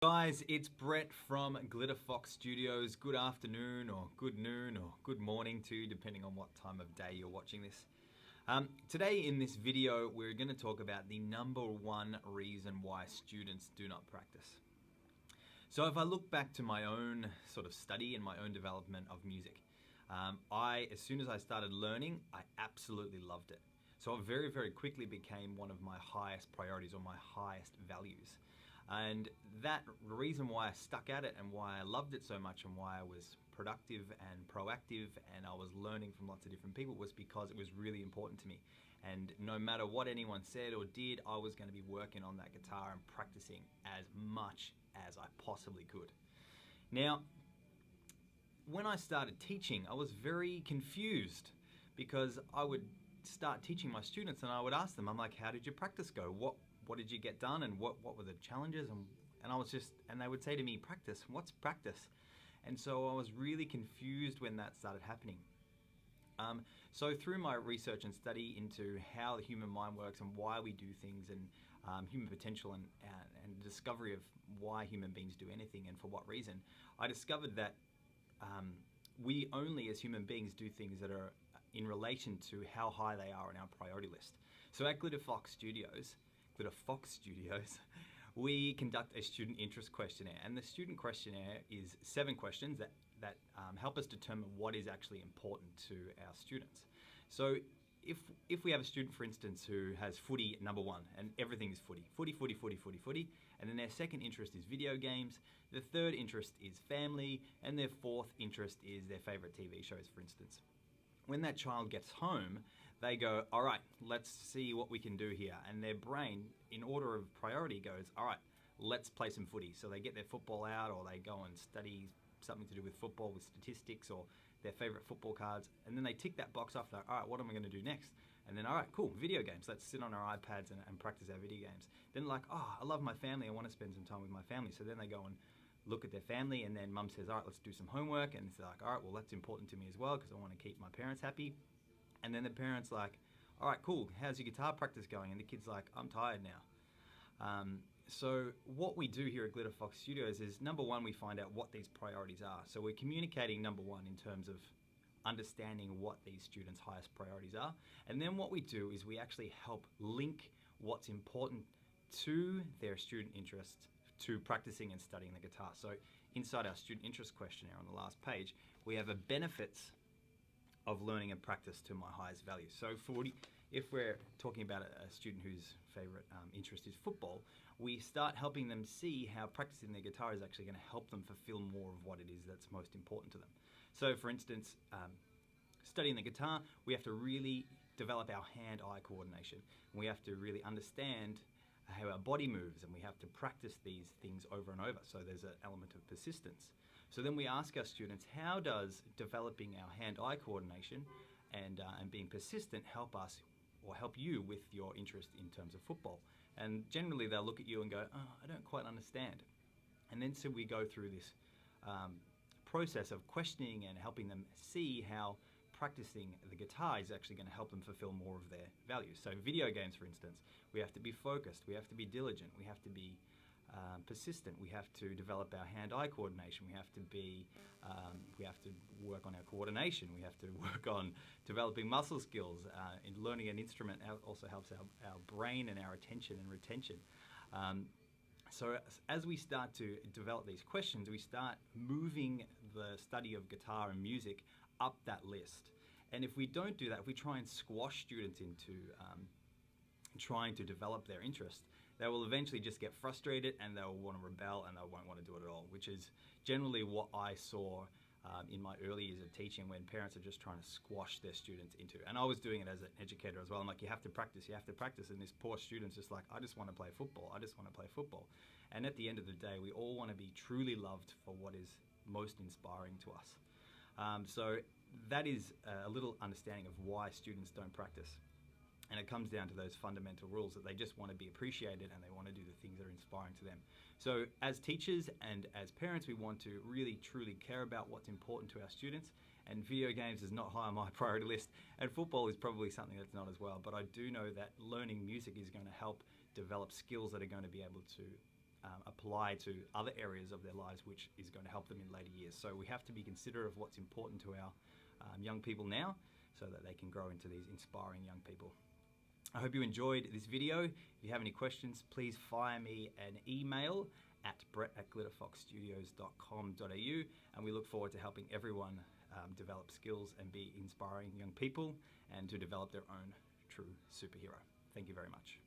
Guys, it's Brett from Glitterfox Studios. Good afternoon or good noon or good morning to you, depending on what time of day you're watching this. Today in this video, we're going to talk about the number one reason why students do not practice. So if I look back to my own sort of study and my own development of music, as soon as I started learning, I absolutely loved it. So it very, very quickly became one of my highest priorities or my highest values. And that reason why I stuck at it and why I loved it so much and why I was productive and proactive and I was learning from lots of different people was because it was really important to me. And no matter what anyone said or did, I was going to be working on that guitar and practicing as much as I possibly could. Now, when I started teaching, I was very confused because I would start teaching my students and I would ask them, I'm like, how did your practice go? What did you get done and what were the challenges? And they would say to me, practice, what's practice? And so I was really confused when that started happening. So through my research and study into how the human mind works and why we do things and human potential and discovery of why human beings do anything and for what reason, I discovered that we only as human beings do things that are in relation to how high they are on our priority list. So at Glitterfox Studios, we conduct a student interest questionnaire, and the student questionnaire is 7 questions that help us determine what is actually important to our students. So if we have a student, for instance, who has footy number 1 and everything is footy, and then their second interest is video games, the third interest is family, and their fourth interest is their favorite TV shows, for instance. When that child gets home, they go, all right, let's see what we can do here. And their brain, in order of priority, goes, all right, let's play some footy. So they get their football out or they go and study something to do with football, with statistics or their favorite football cards. And then they tick that box off. They're like, all right, what am I going to do next? And then, all right, cool, video games. Let's sit on our iPads and practice our video games. Then like, oh, I love my family. I want to spend some time with my family. So then they go and look at their family, and then mum says, all right, let's do some homework. And it's like, all right, well, that's important to me as well because I want to keep my parents happy. And then the parent's like, all right, cool, how's your guitar practice going? And the kid's like, I'm tired now. So what we do here at Glitterfox Studios is, number one, we find out what these priorities are. So we're communicating, number one, in terms of understanding what these students' highest priorities are. And then what we do is we actually help link what's important to their student interests to practicing and studying the guitar. So inside our student interest questionnaire on the last page, we have a benefits of learning and practice to my highest value. So if we're talking about a student whose favorite interest is football, we start helping them see how practicing their guitar is actually going to help them fulfill more of what it is that's most important to them. So for instance, studying the guitar, we have to really develop our hand-eye coordination. We have to really understand how our body moves, and we have to practice these things over and over. So there's an element of persistence. So then we ask our students, how does developing our hand-eye coordination and being persistent help us or help you with your interest in terms of football? And generally they'll look at you and go, oh, I don't quite understand. And then so we go through this process of questioning and helping them see how practicing the guitar is actually going to help them fulfill more of their values. So video games, for instance, we have to be focused, we have to be diligent, we have to be persistent, we have to develop our hand-eye coordination, we have to work on our coordination, we have to work on developing muscle skills. In learning an instrument also helps our brain and our attention and retention. So as we start to develop these questions, we start moving the study of guitar and music up that list. And if we don't do that, if we try and squash students into trying to develop their interest, they will eventually just get frustrated and they'll want to rebel and they won't want to do it at all, which is generally what I saw in my early years of teaching, when parents are just trying to squash their students into. And I was doing it as an educator as well. I'm like, you have to practice, and this poor student's just like, I just want to play football, I just want to play football. And at the end of the day, we all want to be truly loved for what is most inspiring to us. So that is a little understanding of why students don't practice. And it comes down to those fundamental rules that they just want to be appreciated and they want to do the things that are inspiring to them. So as teachers and as parents, we want to really truly care about what's important to our students, and video games is not high on my priority list, and football is probably something that's not as well. But I do know that learning music is going to help develop skills that are going to be able to apply to other areas of their lives, which is going to help them in later years. So we have to be considerate of what's important to our young people now, so that they can grow into these inspiring young people. I hope you enjoyed this video. If you have any questions, please fire me an email at brett@glitterfoxstudios.com.au, and we look forward to helping everyone develop skills and be inspiring young people and to develop their own true superhero. Thank you very much.